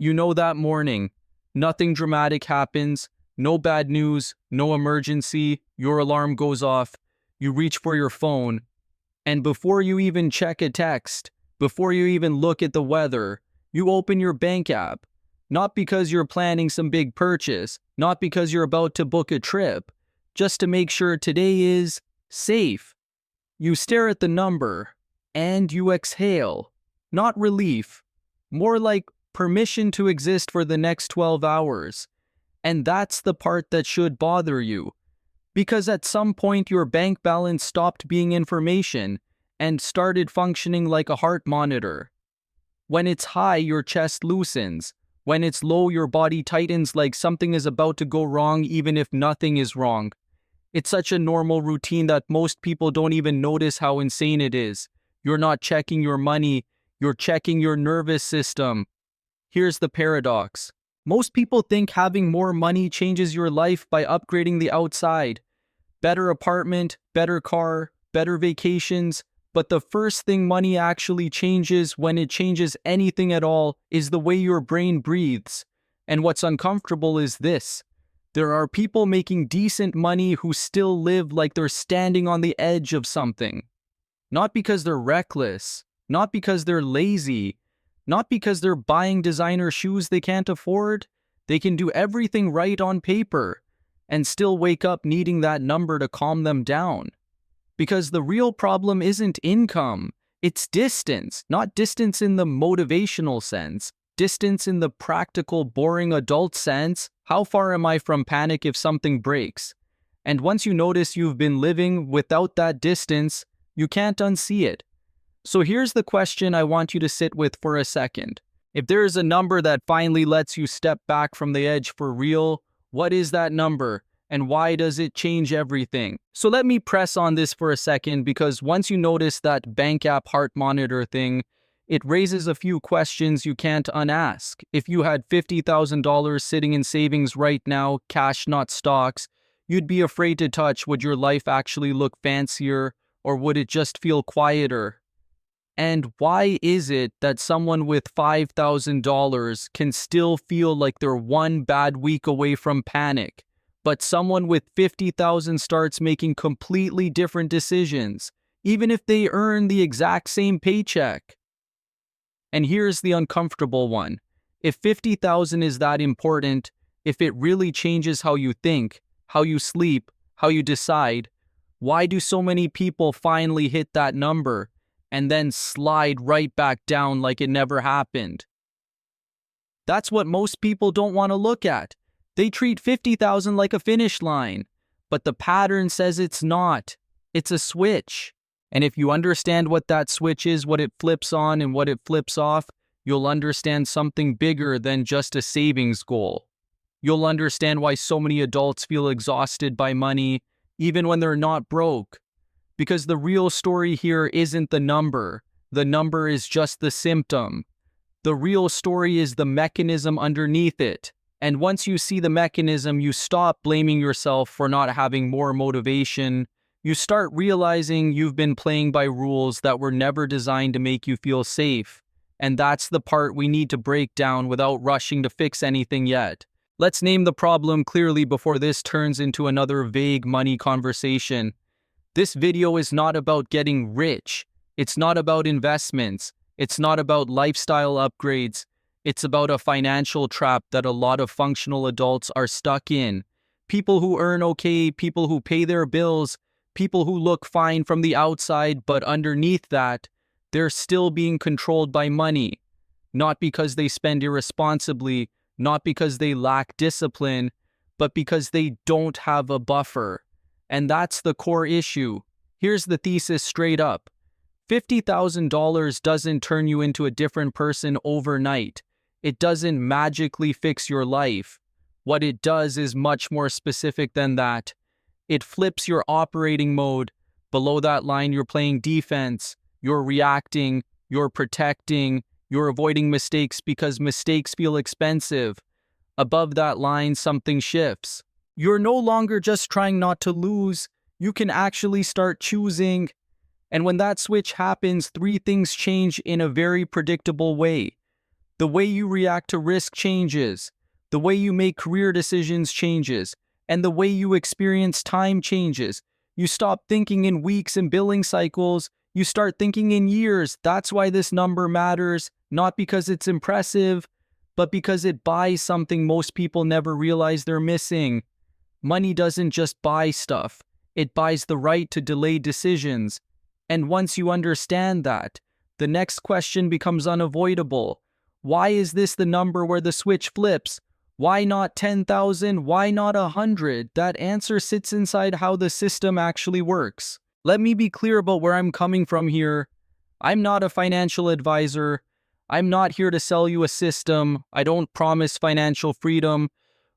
You know that morning, nothing dramatic happens, no bad news, no emergency, your alarm goes off, you reach for your phone, and before you even check a text, before you even look at the weather, you open your bank app. Not because you're planning some big purchase, not because you're about to book a trip, just to make sure today is safe. You stare at the number, and you exhale. Not relief, more like permission to exist for the next 12 hours. And that's the part that should bother you. Because at some point your bank balance stopped being information and started functioning like a heart monitor. When it's high, your chest loosens. When it's low, your body tightens like something is about to go wrong even if nothing is wrong. It's such a normal routine that most people don't even notice how insane it is. You're not checking your money, you're checking your nervous system. Here's the paradox. Most people think having more money changes your life by upgrading the outside. Better apartment, better car, better vacations. But the first thing money actually changes, when it changes anything at all, is the way your brain breathes. And what's uncomfortable is this. There are people making decent money who still live like they're standing on the edge of something. Not because they're reckless, not because they're lazy, not because they're buying designer shoes they can't afford. They can do everything right on paper and still wake up needing that number to calm them down. Because the real problem isn't income, it's distance. Not distance in the motivational sense, distance in the practical, boring adult sense. How far am I from panic if something breaks? And once you notice you've been living without that distance, you can't unsee it. So here's the question I want you to sit with for a second. If there is a number that finally lets you step back from the edge for real, what is that number? And why does it change everything? So let me press on this for a second, because once you notice that bank app heart monitor thing, it raises a few questions you can't unask. If you had $50,000 sitting in savings right now, cash not stocks, you'd be afraid to touch. Would your life actually look fancier, or would it just feel quieter? And why is it that someone with $5,000 can still feel like they're one bad week away from panic, but someone with $50,000 starts making completely different decisions, even if they earn the exact same paycheck? And here's the uncomfortable one. If 50,000 is that important, if it really changes how you think, how you sleep, how you decide, why do so many people finally hit that number and then slide right back down like it never happened? That's what most people don't want to look at. They treat 50,000 like a finish line, but the pattern says it's not. It's a switch. And if you understand what that switch is, what it flips on and what it flips off, you'll understand something bigger than just a savings goal. You'll understand why so many adults feel exhausted by money, even when they're not broke. Because the real story here isn't the number. The number is just the symptom. The real story is the mechanism underneath it. And once you see the mechanism, you stop blaming yourself for not having more motivation. You start realizing you've been playing by rules that were never designed to make you feel safe. And that's the part we need to break down without rushing to fix anything yet. Let's name the problem clearly before this turns into another vague money conversation. This video is not about getting rich. It's not about investments. It's not about lifestyle upgrades. It's about a financial trap that a lot of functional adults are stuck in. People who earn okay, people who pay their bills, people who look fine from the outside, but underneath that, they're still being controlled by money. Not because they spend irresponsibly, not because they lack discipline, but because they don't have a buffer. And that's the core issue. Here's the thesis straight up. $50,000 doesn't turn you into a different person overnight. It doesn't magically fix your life. What it does is much more specific than that. It flips your operating mode. Below that line, you're playing defense. You're reacting. You're protecting. You're avoiding mistakes because mistakes feel expensive. Above that line, something shifts. You're no longer just trying not to lose. You can actually start choosing. And when that switch happens, three things change in a very predictable way. The way you react to risk changes. The way you make career decisions changes. And the way you experience time changes. You stop thinking in weeks and billing cycles. You start thinking in years. That's why this number matters, not because it's impressive, but because it buys something most people never realize they're missing. Money doesn't just buy stuff. It buys the right to delay decisions. And once you understand that, the next question becomes unavoidable. Why is this the number where the switch flips? Why not 10,000? Why not 100? That answer sits inside how the system actually works. Let me be clear about where I'm coming from here. I'm not a financial advisor. I'm not here to sell you a system. I don't promise financial freedom.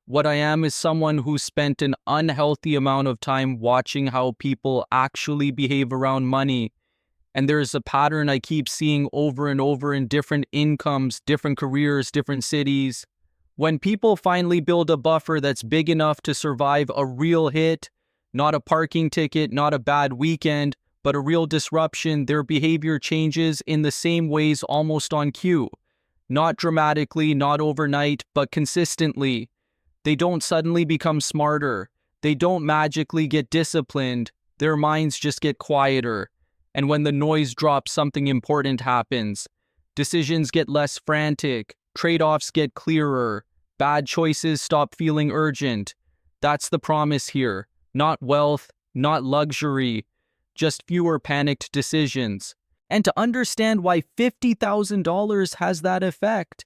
What I am is someone who spent an unhealthy amount of time watching how people actually behave around money. And there's a pattern I keep seeing over and over in different incomes, different careers, different cities. When people finally build a buffer that's big enough to survive a real hit, not a parking ticket, not a bad weekend, but a real disruption, their behavior changes in the same ways almost on cue. Not dramatically, not overnight, but consistently. They don't suddenly become smarter. They don't magically get disciplined. Their minds just get quieter. And when the noise drops, something important happens. Decisions get less frantic. Trade-offs get clearer. Bad choices stop feeling urgent. That's the promise here. Not wealth, not luxury, just fewer panicked decisions. And to understand why $50,000 has that effect,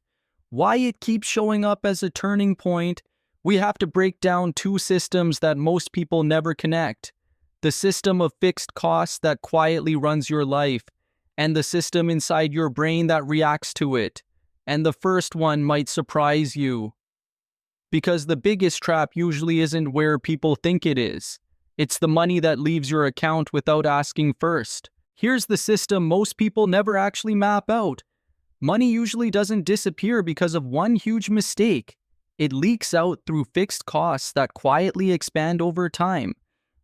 why it keeps showing up as a turning point, we have to break down two systems that most people never connect. The system of fixed costs that quietly runs your life, and the system inside your brain that reacts to it. And the first one might surprise you. Because the biggest trap usually isn't where people think it is. It's the money that leaves your account without asking first. Here's the system most people never actually map out. Money usually doesn't disappear because of one huge mistake. It leaks out through fixed costs that quietly expand over time.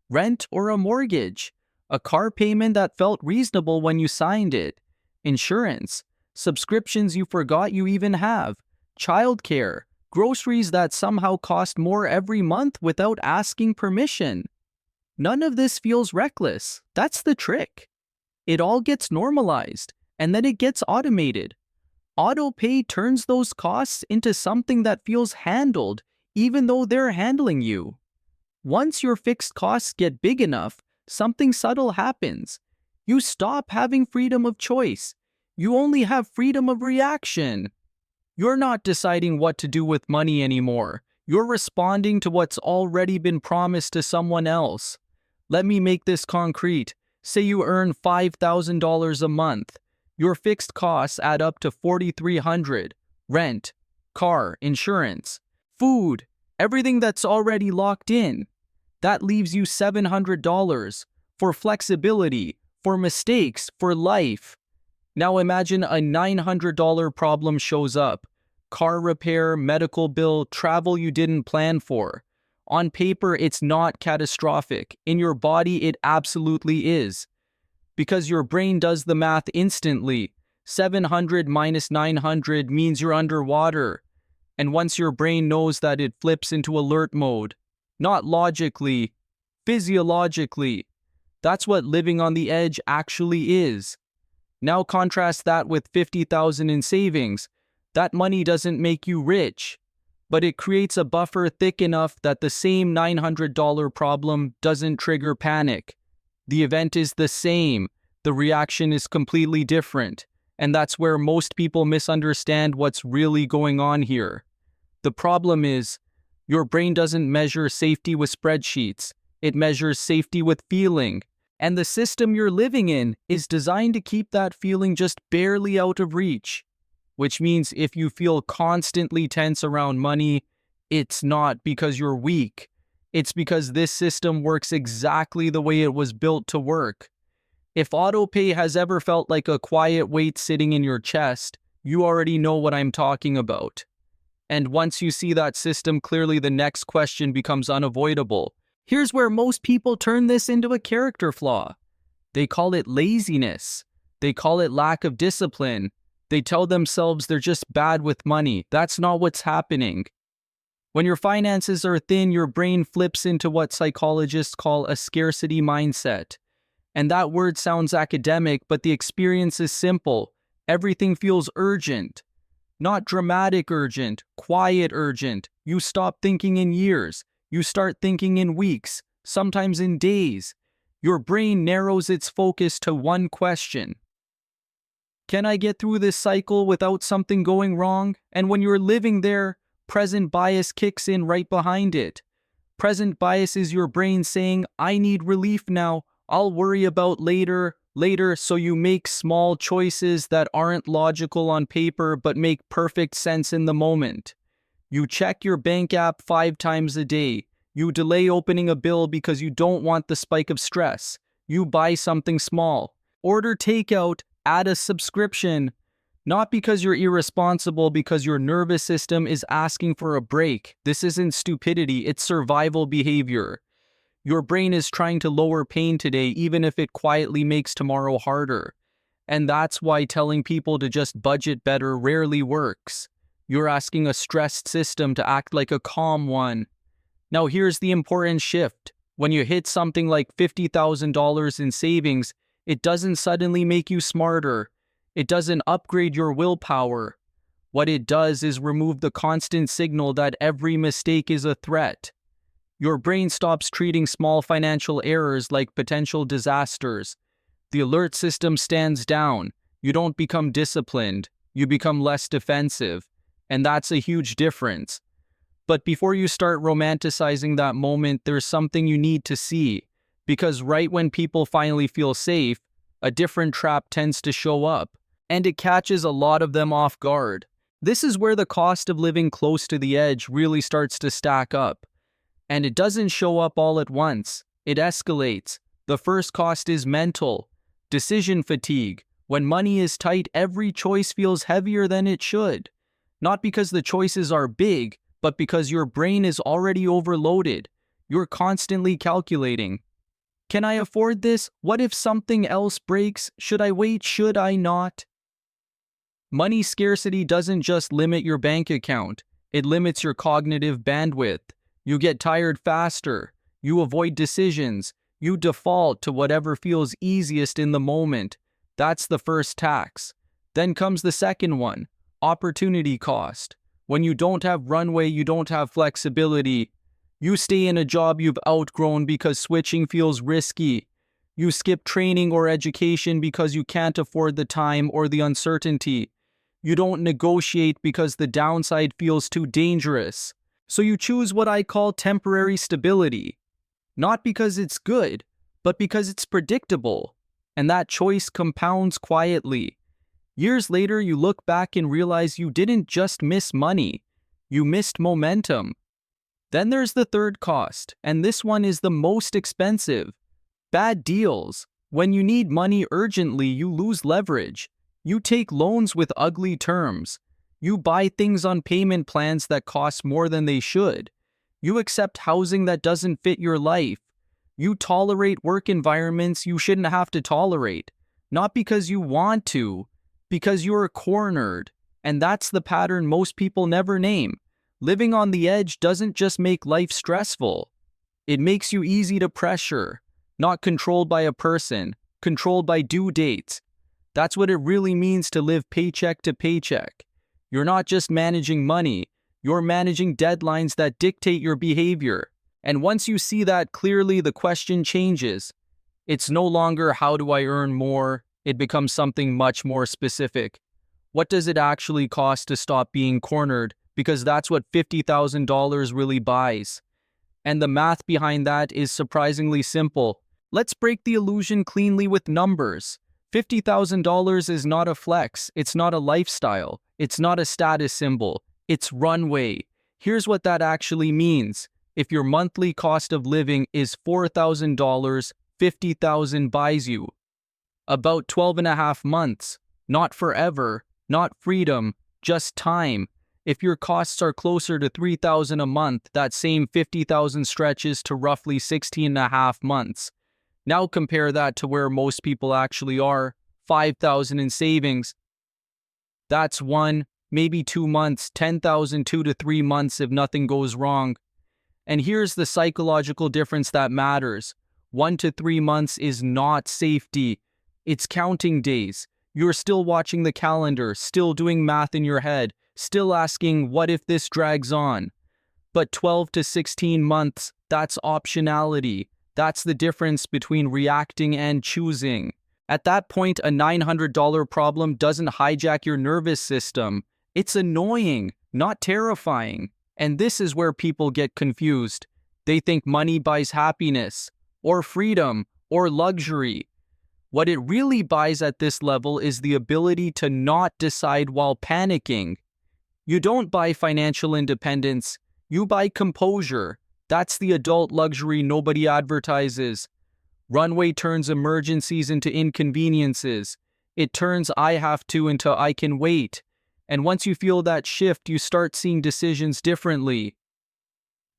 Rent or a mortgage, a car payment that felt reasonable when you signed it, insurance, subscriptions you forgot you even have, childcare, groceries that somehow cost more every month without asking permission. None of this feels reckless. That's the trick. It all gets normalized, and then it gets automated. Auto-pay turns those costs into something that feels handled, even though they're handling you. Once your fixed costs get big enough, something subtle happens. You stop having freedom of choice. You only have freedom of reaction. You're not deciding what to do with money anymore. You're responding to what's already been promised to someone else. Let me make this concrete. Say you earn $5,000 a month. Your fixed costs add up to $4,300. Rent, car, insurance, food, everything that's already locked in. That leaves you $700 for flexibility, for mistakes, for life. Now imagine a $900 problem shows up. Car repair, medical bill, travel you didn't plan for. On paper, it's not catastrophic. In your body, it absolutely is. Because your brain does the math instantly. 700 minus 900 means you're underwater. And once your brain knows that, it flips into alert mode. Not logically, physiologically. That's what living on the edge actually is. Now contrast that with $50,000 in savings. That money doesn't make you rich, but it creates a buffer thick enough that the same $900 problem doesn't trigger panic. The event is the same. The reaction is completely different. And that's where most people misunderstand what's really going on here. The problem is, your brain doesn't measure safety with spreadsheets. It measures safety with feeling. And the system you're living in is designed to keep that feeling just barely out of reach. Which means if you feel constantly tense around money, it's not because you're weak. It's because this system works exactly the way it was built to work. If autopay has ever felt like a quiet weight sitting in your chest, you already know what I'm talking about. And once you see that system clearly, the next question becomes unavoidable. Here's where most people turn this into a character flaw. They call it laziness. They call it lack of discipline. They tell themselves they're just bad with money. That's not what's happening. When your finances are thin, your brain flips into what psychologists call a scarcity mindset. And that word sounds academic, but the experience is simple. Everything feels urgent. Not dramatic urgent, quiet urgent. You stop thinking in years. You start thinking in weeks, sometimes in days. Your brain narrows its focus to one question. Can I get through this cycle without something going wrong? And when you're living there, present bias kicks in right behind it. Present bias is your brain saying, I need relief now. I'll worry about later, so you make small choices that aren't logical on paper but make perfect sense in the moment. You check your bank app 5 times a day. You delay opening a bill because you don't want the spike of stress. You buy something small. Order takeout, add a subscription. Not because you're irresponsible, because your nervous system is asking for a break. This isn't stupidity, it's survival behavior. Your brain is trying to lower pain today, even if it quietly makes tomorrow harder. And that's why telling people to just budget better rarely works. You're asking a stressed system to act like a calm one. Now here's the important shift. When you hit something like $50,000 in savings, it doesn't suddenly make you smarter. It doesn't upgrade your willpower. What it does is remove the constant signal that every mistake is a threat. Your brain stops treating small financial errors like potential disasters. The alert system stands down. You don't become disciplined. You become less defensive. And that's a huge difference. But before you start romanticizing that moment, there's something you need to see. Because right when people finally feel safe, a different trap tends to show up. And it catches a lot of them off guard. This is where the cost of living close to the edge really starts to stack up. And it doesn't show up all at once. It escalates. The first cost is mental. Decision fatigue. When money is tight, every choice feels heavier than it should. Not because the choices are big, but because your brain is already overloaded. You're constantly calculating. Can I afford this? What if something else breaks? Should I wait? Should I not? Money scarcity doesn't just limit your bank account. It limits your cognitive bandwidth. You get tired faster. You avoid decisions. You default to whatever feels easiest in the moment. That's the first tax. Then comes the second one, opportunity cost. When you don't have runway, you don't have flexibility. You stay in a job you've outgrown because switching feels risky. You skip training or education because you can't afford the time or the uncertainty. You don't negotiate because the downside feels too dangerous. So you choose what I call temporary stability. Not because it's good, but because it's predictable. And that choice compounds quietly. Years later, you look back and realize you didn't just miss money. You missed momentum. Then there's the third cost, and this one is the most expensive. Bad deals. When you need money urgently, you lose leverage. You take loans with ugly terms. You buy things on payment plans that cost more than they should. You accept housing that doesn't fit your life. You tolerate work environments you shouldn't have to tolerate. Not because you want to, because you're cornered. And that's the pattern most people never name. Living on the edge doesn't just make life stressful. It makes you easy to pressure. Not controlled by a person, controlled by due dates. That's what it really means to live paycheck to paycheck. You're not just managing money, you're managing deadlines that dictate your behavior. And once you see that clearly, the question changes. It's no longer how do I earn more, it becomes something much more specific. What does it actually cost to stop being cornered? Because that's what $50,000 really buys. And the math behind that is surprisingly simple. Let's break the illusion cleanly with numbers. $50,000 is not a flex, it's not a lifestyle, it's not a status symbol, it's runway. Here's what that actually means. If your monthly cost of living is $4,000, $50,000 buys you about 12 and a half months. Not forever, not freedom, just time. If your costs are closer to $3,000 a month, that same $50,000 stretches to roughly 16 and a half months. Now compare that to where most people actually are, $5,000 in savings. That's 1, maybe 2 months, 10,000, 2 to 3 months if nothing goes wrong. And here's the psychological difference that matters. 1 to 3 months is not safety. It's counting days. You're still watching the calendar, still doing math in your head, still asking, what if this drags on? But 12 to 16 months, that's optionality. That's the difference between reacting and choosing. At that point, a $900 problem doesn't hijack your nervous system. It's annoying, not terrifying. And this is where people get confused. They think money buys happiness, or freedom, or luxury. What it really buys at this level is the ability to not decide while panicking. You don't buy financial independence, you buy composure. That's the adult luxury nobody advertises. Runway turns emergencies into inconveniences. It turns I have to into I can wait. And once you feel that shift, you start seeing decisions differently.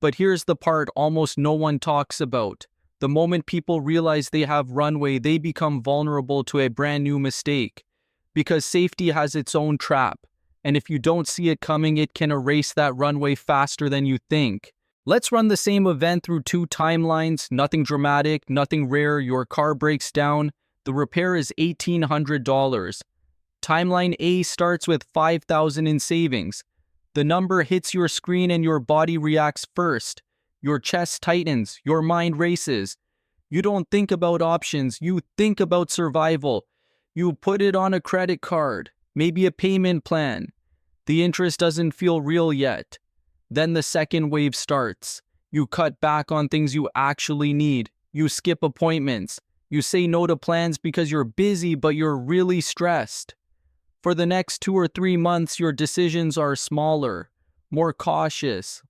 But here's the part almost no one talks about. The moment people realize they have runway, they become vulnerable to a brand new mistake. Because safety has its own trap. And if you don't see it coming, it can erase that runway faster than you think. Let's run the same event through 2 timelines. Nothing dramatic, nothing rare. Your car breaks down. The repair is $1,800. Timeline A starts with $5,000 in savings. The number hits your screen and your body reacts first. Your chest tightens, your mind races. You don't think about options, you think about survival. You put it on a credit card, maybe a payment plan. The interest doesn't feel real yet. Then the second wave starts. You cut back on things you actually need. You skip appointments. You say no to plans because you're busy but you're really stressed. For the next 2 or 3 months, your decisions are smaller, more cautious,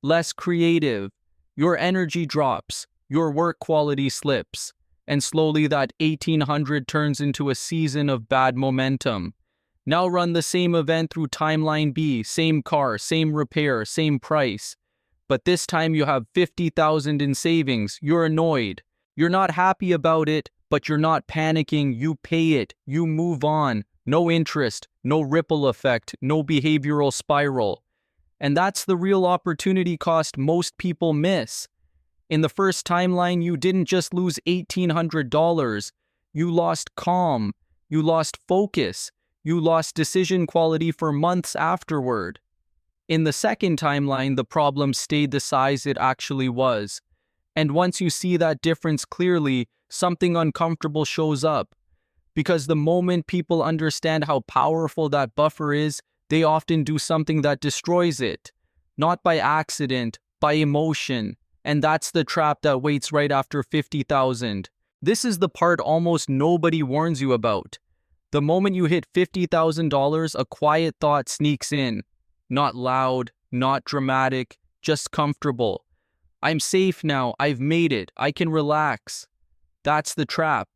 less creative. Your energy drops, your work quality slips, and slowly that 1800 turns into a season of bad momentum. Now run the same event through timeline B, same car, same repair, same price. But this time you have 50,000 in savings. You're annoyed. You're not happy about it, but you're not panicking. You pay it. You move on. No interest, no ripple effect, no behavioral spiral. And that's the real opportunity cost most people miss. In the first timeline, you didn't just lose $1,800. You lost calm. You lost focus. You lost decision quality for months afterward. In the second timeline, the problem stayed the size it actually was. And once you see that difference clearly, something uncomfortable shows up. Because the moment people understand how powerful that buffer is, they often do something that destroys it. Not by accident, by emotion. And that's the trap that waits right after 50,000. This is the part almost nobody warns you about. The moment you hit $50,000, a quiet thought sneaks in. Not loud, not dramatic, just comfortable. I'm safe now, I've made it, I can relax. That's the trap.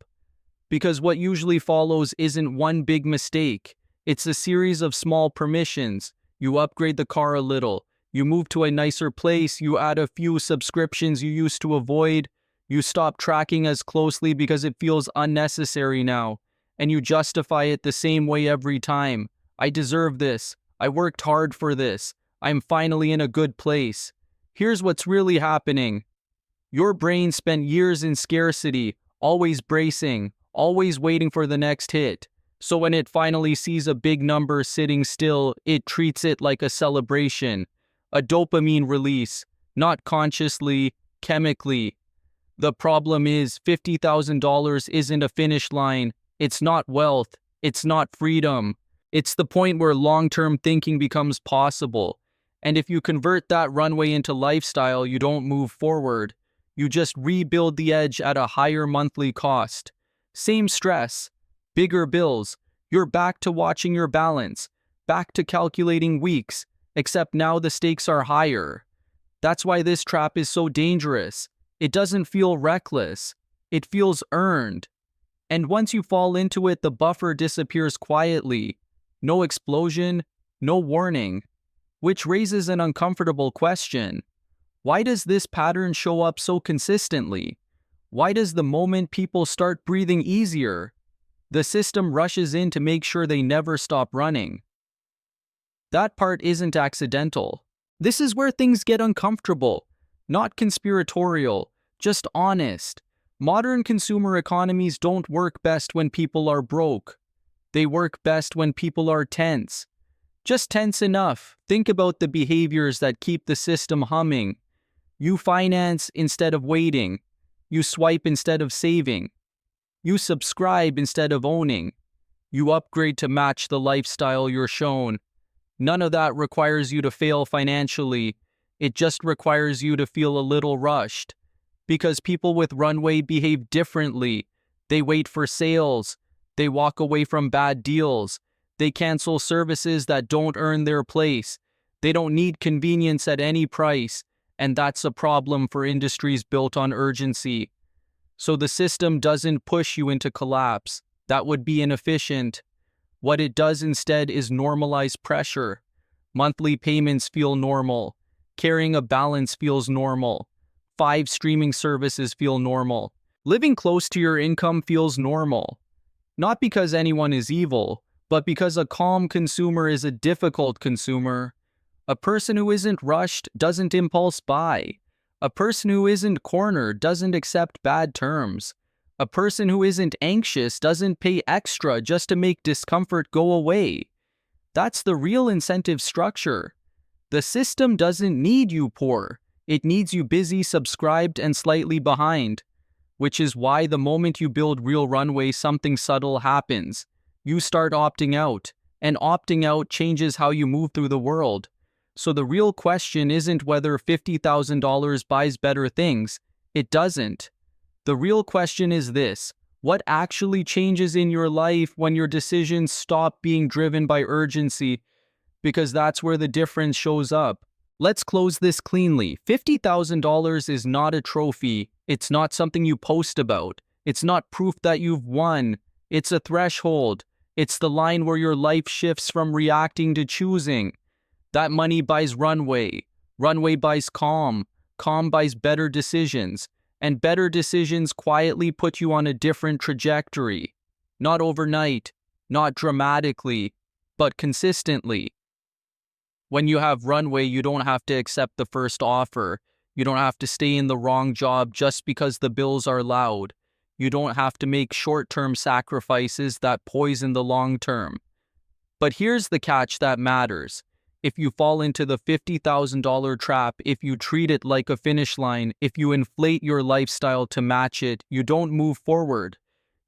Because what usually follows isn't one big mistake. It's a series of small permissions. You upgrade the car a little. You move to a nicer place. You add a few subscriptions you used to avoid. You stop tracking as closely because it feels unnecessary now. And you justify it the same way every time. I deserve this. I worked hard for this. I'm finally in a good place. Here's what's really happening. Your brain spent years in scarcity, always bracing, always waiting for the next hit. So when it finally sees a big number sitting still, it treats it like a celebration. A dopamine release, not consciously, chemically. The problem is $50,000 isn't a finish line. It's not wealth. It's not freedom. It's the point where long-term thinking becomes possible. And if you convert that runway into lifestyle, you don't move forward. You just rebuild the edge at a higher monthly cost. Same stress, bigger bills. You're back to watching your balance, back to calculating weeks, except now the stakes are higher. That's why this trap is so dangerous. It doesn't feel reckless. It feels earned. And once you fall into it, the buffer disappears quietly. No explosion, no warning. Which raises an uncomfortable question. Why does this pattern show up so consistently? Why does the moment people start breathing easier, the system rushes in to make sure they never stop running? That part isn't accidental. This is where things get uncomfortable, not conspiratorial, just honest. Modern consumer economies don't work best when people are broke. They work best when people are tense. Just tense enough. Think about the behaviors that keep the system humming. You finance instead of waiting. You swipe instead of saving. You subscribe instead of owning. You upgrade to match the lifestyle you're shown. None of that requires you to fail financially. It just requires you to feel a little rushed. Because people with runway behave differently. They wait for sales. They walk away from bad deals. They cancel services that don't earn their place. They don't need convenience at any price. And that's a problem for industries built on urgency. So the system doesn't push you into collapse. That would be inefficient. What it does instead is normalize pressure. Monthly payments feel normal. Carrying a balance feels normal. 5 streaming services feel normal. Living close to your income feels normal. Not because anyone is evil, but because a calm consumer is a difficult consumer. A person who isn't rushed doesn't impulse buy. A person who isn't cornered doesn't accept bad terms. A person who isn't anxious doesn't pay extra just to make discomfort go away. That's the real incentive structure. The system doesn't need you poor. It needs you busy, subscribed, and slightly behind. Which is why the moment you build real runway, something subtle happens. You start opting out, and opting out changes how you move through the world. So the real question isn't whether $50,000 buys better things. It doesn't. The real question is this: what actually changes in your life when your decisions stop being driven by urgency? Because that's where the difference shows up. Let's close this cleanly. $50,000 is not a trophy. It's not something you post about. It's not proof that you've won. It's a threshold. It's the line where your life shifts from reacting to choosing. That money buys runway. Runway buys calm. Calm buys better decisions. And better decisions quietly put you on a different trajectory. Not overnight, not dramatically, but consistently. When you have runway, you don't have to accept the first offer. You don't have to stay in the wrong job just because the bills are loud. You don't have to make short-term sacrifices that poison the long-term. But here's the catch that matters. If you fall into the $50,000 trap, if you treat it like a finish line, if you inflate your lifestyle to match it, you don't move forward.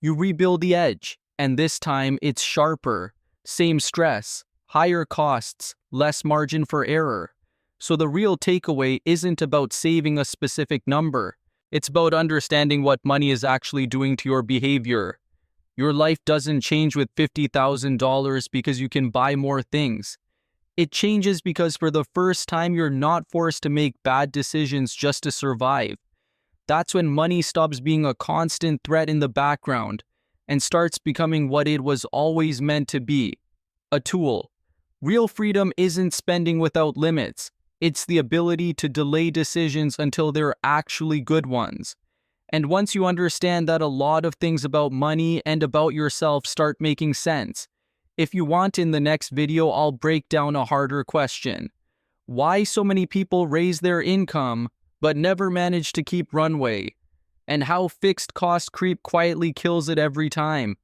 You rebuild the edge, and this time it's sharper. Same stress, higher costs, less margin for error. So the real takeaway isn't about saving a specific number. It's about understanding what money is actually doing to your behavior. Your life doesn't change with $50,000 because you can buy more things. It changes because for the first time you're not forced to make bad decisions just to survive. That's when money stops being a constant threat in the background and starts becoming what it was always meant to be: a tool. Real freedom isn't spending without limits. It's the ability to delay decisions until they're actually good ones. And once you understand that, a lot of things about money and about yourself start making sense. If you want, in the next video, I'll break down a harder question. Why so many people raise their income but never manage to keep runway? And how fixed cost creep quietly kills it every time.